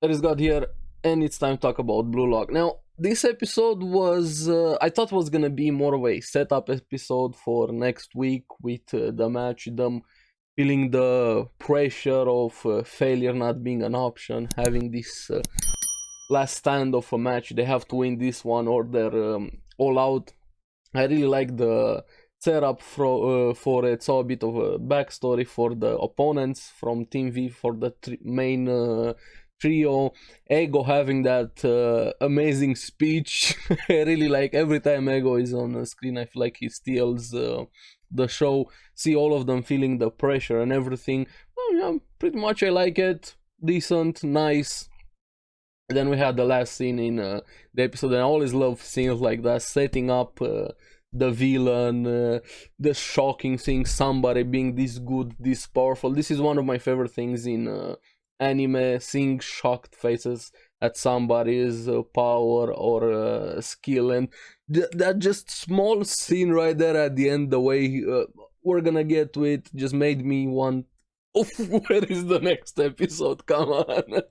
That is God here, and it's time to talk about Blue Lock. Now, this episode was, I thought was gonna be more of a setup episode for next week with the match, them feeling the pressure of failure not being an option, having this last stand of a match. They have to win this one or they're all out. I really like the setup for it. Saw a bit of a backstory for the opponents from Team V for the main trio. Ego having that amazing speech. I really like every time Ego is on the screen. I feel like he steals the show. See all of them feeling the pressure and everything. Well, yeah, pretty much I like it. Decent, nice. Then we had the last scene in the episode, and I always love scenes like that, setting up the villain, the shocking thing, somebody being this good, this powerful. This is one of my favorite things in anime, seeing shocked faces at somebody's power or skill, and that just small scene right there at the end, the way we're gonna get to it, just made me want, oh, where is the next episode? Come on.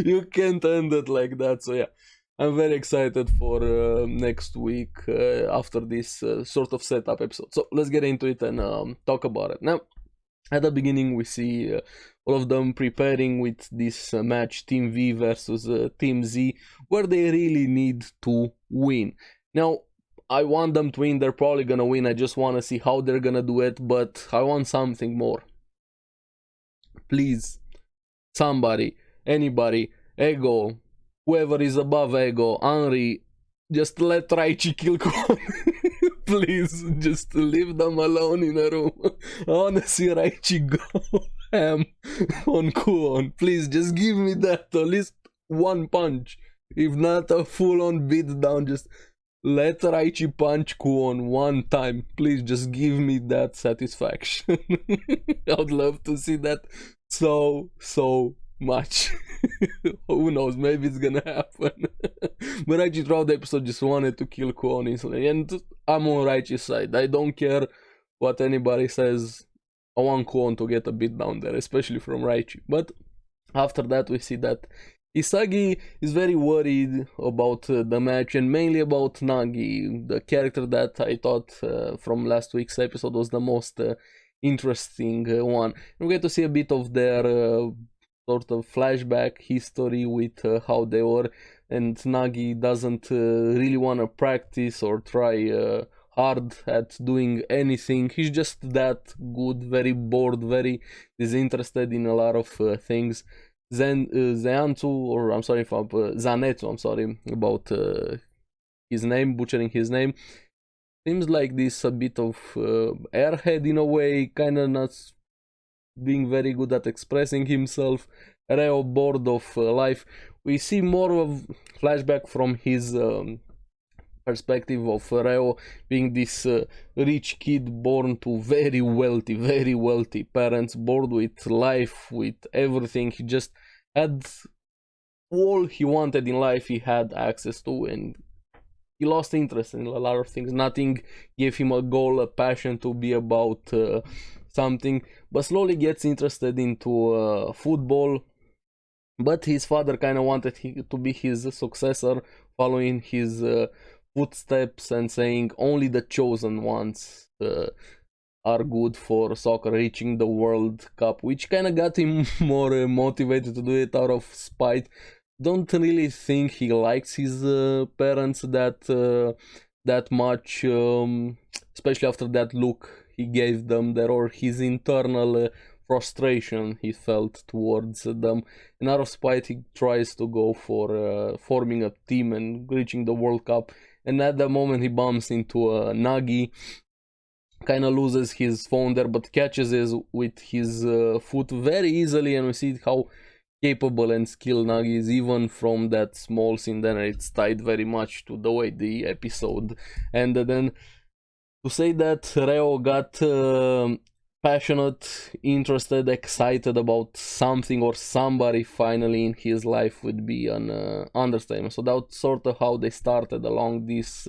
You can't end it like that. So yeah, I'm very excited for next week after this sort of setup episode. So let's get into it and talk about it. Now, at the beginning we see all of them preparing with this match, Team V versus Team Z, where they really need to win. Now, I want them to win. They're probably gonna win. I just want to see how they're gonna do it, but I want something more. Please, somebody, anybody, Ego, whoever is above Ego, Henry, just let Raichi kill Kwon. Please, just leave them alone in a room. I wanna see Raichi go ham on Kwon. Please, just give me that, at least one punch. If not a full-on beatdown, just let Raichi punch Kwon one time. Please, just give me that satisfaction. I would love to see that so much. Who knows, maybe it's gonna happen. But Raichi throughout the episode just wanted to kill Kwon instantly, and I'm on Raichi's side. I don't care what anybody says. I want Kwon to get a bit down there, especially from Raichi. But after that we see that Isagi is very worried about the match, and mainly about Nagi, the character that I thought from last week's episode was the most interesting one. We get to see a bit of their sort of flashback history with how they were, and Nagi doesn't really want to practice or try hard at doing anything. He's just that good, very bored, very disinterested in a lot of things. Zanetsu, or I'm sorry if I'm Zanetsu, I'm sorry about his name, butchering his name. Seems like this a bit of airhead in a way, kind of not being very good at expressing himself. Reo bored of life. We see more of flashback from his perspective of Reo being this rich kid born to very wealthy parents, bored with life, with everything. He just had all he wanted in life, he had access to, and he lost interest in a lot of things. Nothing gave him a goal, a passion to be about something, but slowly gets interested into football. But his father kind of wanted to be his successor, following his footsteps and saying only the chosen ones are good for soccer, reaching the World Cup, which kind of got him more motivated to do it out of spite. Don't really think he likes his parents that much, especially after that look he gave them there, or his internal frustration he felt towards them. And out of spite he tries to go for forming a team and reaching the World Cup, and at the moment he bumps into Nagi, kind of loses his phone there, but catches it with his foot very easily, and we see how capable and skilled Nagi is even from that small scene. Then it's tied very much to the way the episode ended. And to say that Reo got passionate, interested, excited about something or somebody finally in his life would be an understatement. So that's sort of how they started along this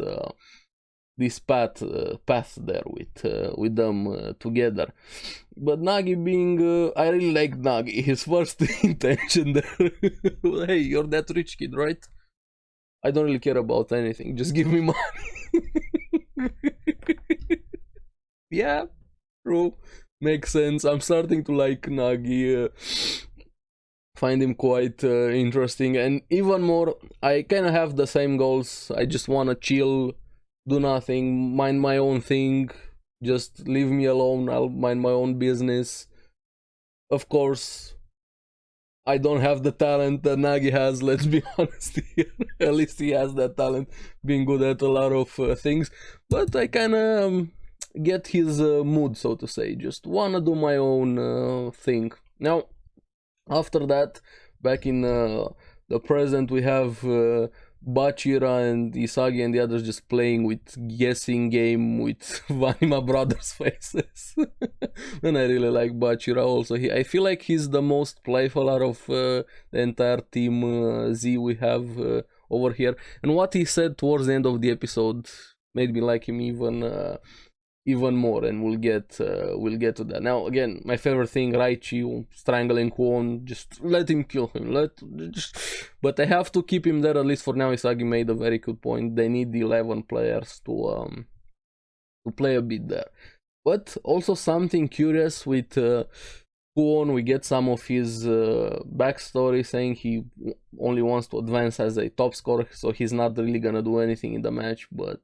this path there with them together. But Nagi being, I really like Nagi. His first intention there, hey, you're that rich kid, right? I don't really care about anything. Just give me money. Yeah, true. Makes sense. I'm starting to like Nagi. Find him quite interesting, and even more, I kind of have the same goals. I just want to chill, do nothing, mind my own thing, just leave me alone. I'll mind my own business. Of course, I don't have the talent that Nagi has, let's be honest here. At least he has that talent, being good at a lot of things, but I kind of get his mood, so to say. Just wanna do my own thing. Now, after that, back in the present, we have Bachira and Isagi and the others just playing with guessing game with Vanima brothers' faces. And I really like Bachira also. I feel like he's the most playful out of the entire team Z we have over here. And what he said towards the end of the episode made me like him even more, and we'll get to that. Now, again, my favorite thing, Raichi strangling Kwon, just let him kill him. But I have to keep him there, at least for now. Isagi made a very good point. They need the 11 players to play a bit there. But also something curious with Kwon, we get some of his backstory, saying he only wants to advance as a top scorer, so he's not really gonna do anything in the match, but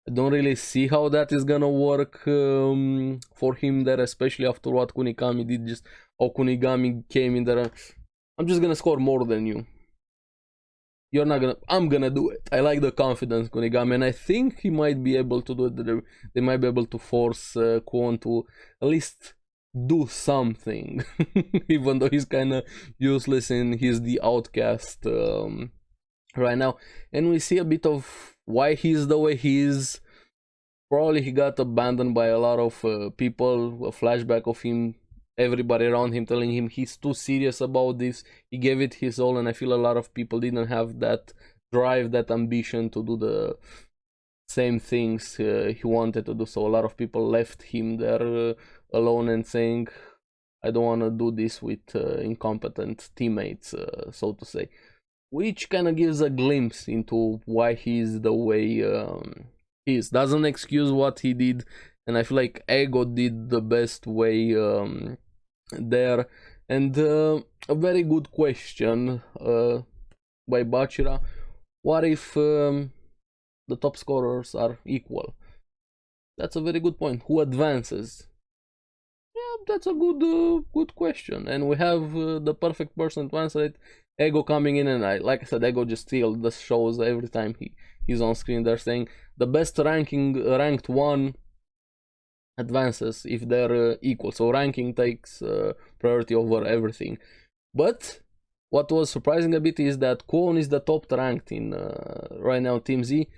I don't really see how that is gonna work for him there, especially after what Kunigami did. Just how Kunigami came in there. I'm just gonna score more than you. You're not gonna. I'm gonna do it. I like the confidence, Kunigami, and I think he might be able to do it. They might be able to force Kwon to at least do something, even though he's kind of useless and he's the outcast right now. And we see a bit of why he's the way he is. Probably he got abandoned by a lot of people. A flashback of him, everybody around him telling him he's too serious about this. He gave it his all, and I feel a lot of people didn't have that drive, that ambition to do the same things he wanted to do. So a lot of people left him there alone and saying, I don't want to do this with incompetent teammates, so to say. Which kind of gives a glimpse into why he's the way he is. Doesn't excuse what he did, and I feel like Ego did the best way there. And a very good question by Bachira. What if the top scorers are equal? That's a very good point. Who advances? Yeah, that's a good question, and we have the perfect person to answer it. Ego coming in, and like I said, Ego just steals the shows every time he's on screen. They're saying the best ranked one advances if they're equal. So ranking takes priority over everything. But what was surprising a bit is that Kwon is the top ranked in right now Team Z.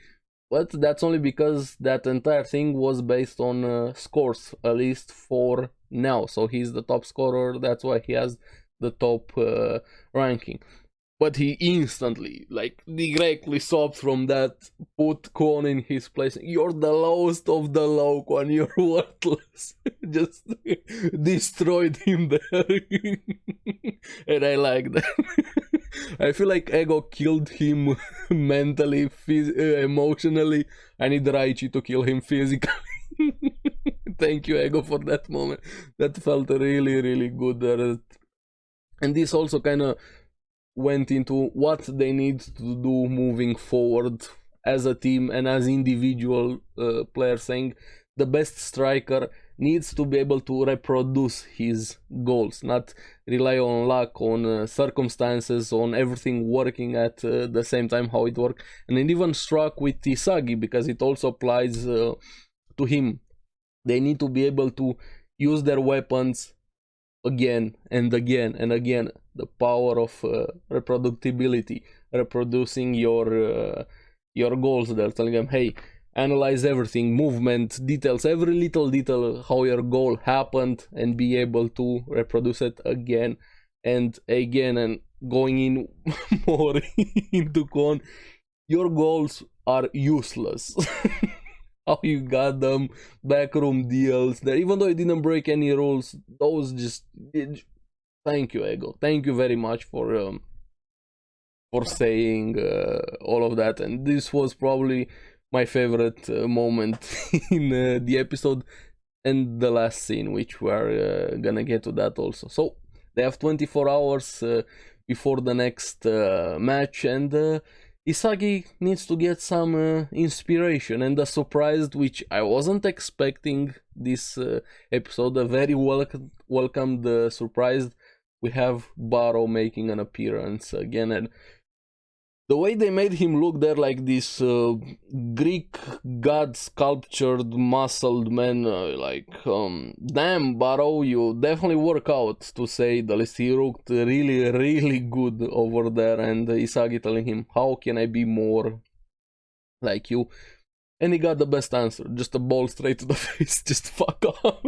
But that's only because that entire thing was based on scores, at least for now. So he's the top scorer. That's why he has the top ranking. But he instantly, like, directly swapped from that, put Kwon in his place. You're the lowest of the low, Kwon. You're worthless. Just destroyed him there. And I like that. I feel like Ego killed him mentally, emotionally. I need Raichi to kill him physically. Thank you, Ego, for that moment. That felt really, really good there. And this also kind of went into what they need to do moving forward as a team and as individual players, saying the best striker needs to be able to reproduce his goals, not rely on luck, on circumstances, on everything working at the same time how it worked. And it even struck with Isagi, because it also applies to him. They need to be able to use their weapons again and again and again. The power of reproducibility, reproducing your goals. They're telling them, hey, analyze everything, movement, details, every little detail, how your goal happened, and be able to reproduce it again and again. And going in more into Kwon, your goals are useless. how you got them backroom deals there, even though you didn't break any rules. Those just thank you, Ego. Thank you very much for saying all of that. And this was probably my favorite moment in the episode and the last scene, which we're gonna get to that also. So they have 24 hours before the next match, and Isagi needs to get some inspiration and a surprise, which I wasn't expecting this episode. A very welcomed surprise. We have Baro making an appearance again, and the way they made him look there, like this Greek god sculptured muscled man, damn, Baro, you definitely work out, to say the least. He looked really, really good over there, and Isagi telling him, how can I be more like you? And he got the best answer, just a ball straight to the face, just fuck off.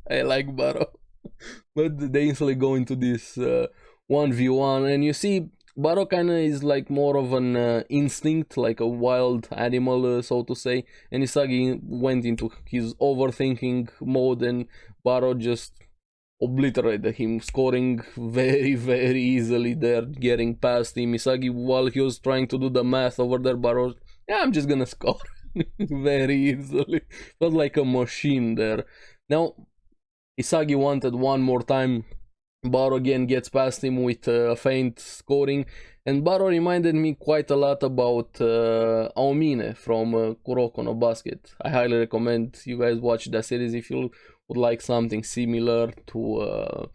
I like Baro. But they instantly go into this 1v1, and you see Baro kinda is like more of an instinct, like a wild animal, so to say, and Isagi went into his overthinking mode, and Baro just obliterated him, scoring very, very easily there, getting past him. Isagi, while he was trying to do the math over there, Baro, yeah, I'm just gonna score very easily. Felt like a machine there. Now, Isagi wanted one more time. Baro again gets past him with a feint scoring, and Baro reminded me quite a lot about Aomine from Kuroko no Basket. I highly recommend you guys watch that series if you would like something similar to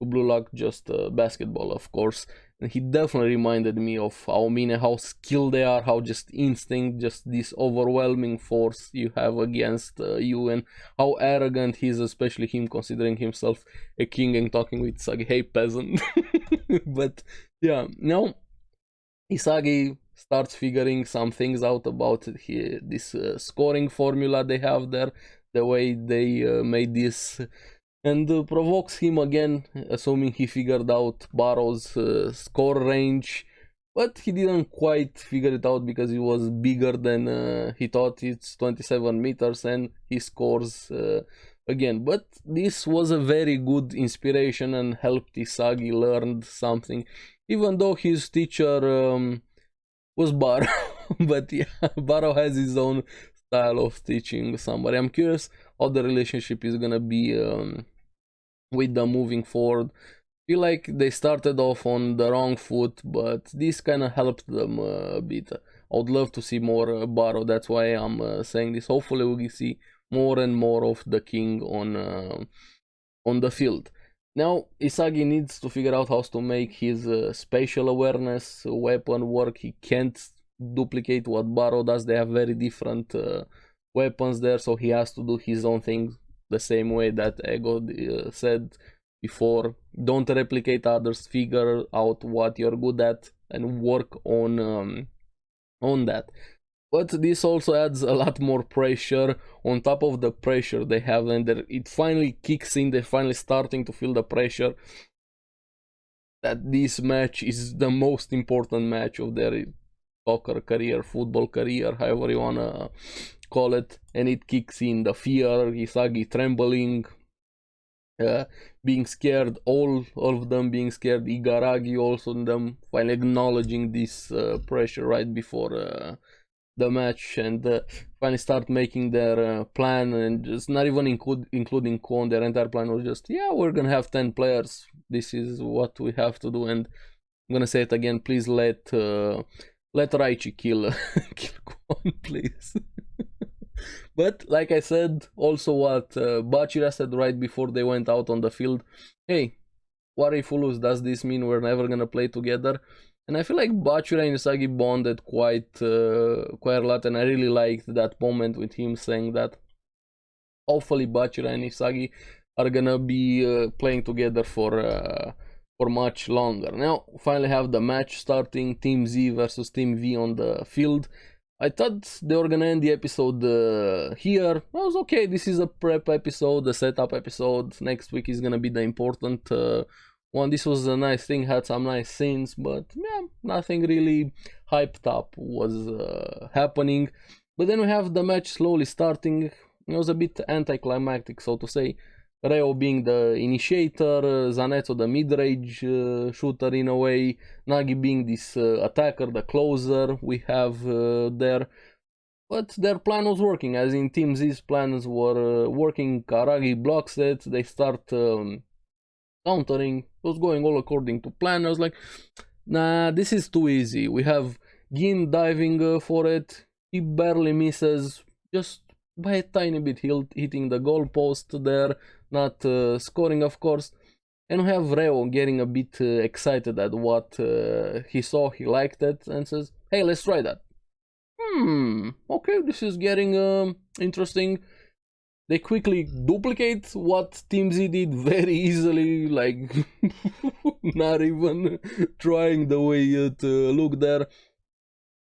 Blue Lock, just basketball, of course. And he definitely reminded me of Aomine, how skilled they are, how just instinct, just this overwhelming force you have against you, and how arrogant he is, especially him considering himself a king and talking with Isagi, hey peasant. But yeah, now Isagi starts figuring some things out about this scoring formula they have there, the way they made this, and provokes him again, assuming he figured out Baro's score range, but he didn't quite figure it out because he was bigger than he thought. It's 27 meters, and he scores again. But this was a very good inspiration and helped Isagi learn something, even though his teacher was Baro. But yeah, Baro has his own style of teaching somebody. I'm curious how the relationship is gonna be with them moving forward. Feel like they started off on the wrong foot, but this kind of helped them a bit. I would love to see more Baro. That's why I'm saying this. Hopefully we see more and more of the king on the field. Now Isagi needs to figure out how to make his spatial awareness weapon work. He can't duplicate what Baro does. They have very different weapons there, so he has to do his own thing, the same way that Ego said before. Don't replicate others, figure out what you're good at and work on that. But this also adds a lot more pressure on top of the pressure they have, and it finally kicks in. They're finally starting to feel the pressure that this match is the most important match of their soccer career, football career, however you wanna call it. And it kicks in, the fear, Isagi trembling, being scared, all of them being scared, Igaragi also, them finally acknowledging this pressure right before the match, and finally start making their plan, and just not even including Kwon. Their entire plan was just, yeah, we're gonna have 10 players, this is what we have to do. And I'm gonna say it again, please let Raichi kill Kwon, please. But like I said, also what Bachira said right before they went out on the field, hey, what if we lose? Does this mean we're never gonna play together? And I feel like Bachira and Isagi bonded quite a lot, and I really liked that moment with him saying that hopefully Bachira and Isagi are gonna be playing together for much longer. Now finally have the match starting, Team Z versus Team V on the field. I thought they were gonna end the episode here. I was okay, this is a prep episode, a setup episode. Next week is gonna be the important one. This was a nice thing, had some nice scenes, but yeah, nothing really hyped up was happening. But then we have the match slowly starting. It was a bit anticlimactic, so to say. Reo being the initiator, Zanetto the mid-range shooter in a way, Nagi being this attacker, the closer we have there. But their plan was working, as in Team Z's plans were working. Karagi blocks it, they start countering. It was going all according to plan. I was like, nah, this is too easy. We have Gin diving for it. He barely misses, just by a tiny bit, hitting the goalpost there, not scoring, of course. And we have Reo getting a bit excited at what he saw, he liked it, and says, hey, let's try that. Okay, this is getting interesting. They quickly duplicate what Team Z did very easily, like not even trying the way it looked there.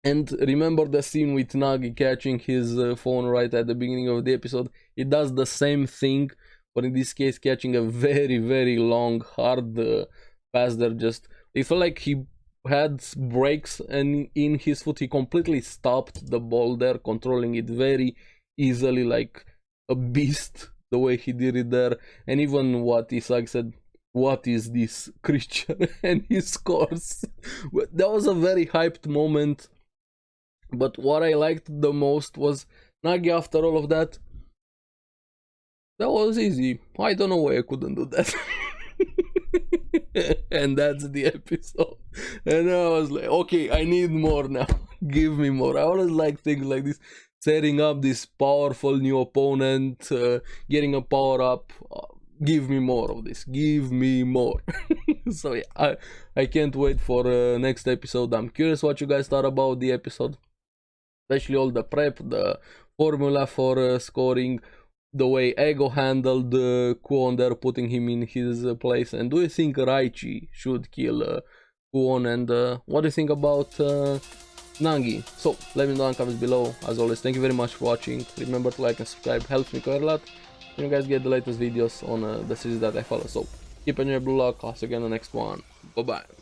And remember the scene with Nagi catching his phone right at the beginning of the episode? It does the same thing, but in this case catching a very, very long, hard pass there. Just, it felt like he had brakes and in his foot he completely stopped the ball there, controlling it very easily like a beast, the way he did it there. And even what Isagi said, what is this creature? And he scores. That was a very hyped moment. But what I liked the most was Nagi, after all of that. That was easy. I don't know why I couldn't do that. And that's the episode. And I was like, okay, I need more now. Give me more. I always like things like this. Setting up this powerful new opponent, getting a power up. Give me more of this. Give me more. So yeah, I can't wait for next episode. I'm curious what you guys thought about the episode. Especially all the prep, the formula for scoring, the way Ego handled Kuon there, putting him in his place. And do you think Raichi should kill Kuon? And what do you think about Nagi? So let me know in the comments below. As always, thank you very much for watching. Remember to like and subscribe, helps me quite a lot. And you guys get the latest videos on the series that I follow. So keep on your blue luck. I'll see you again in the next one. Bye bye.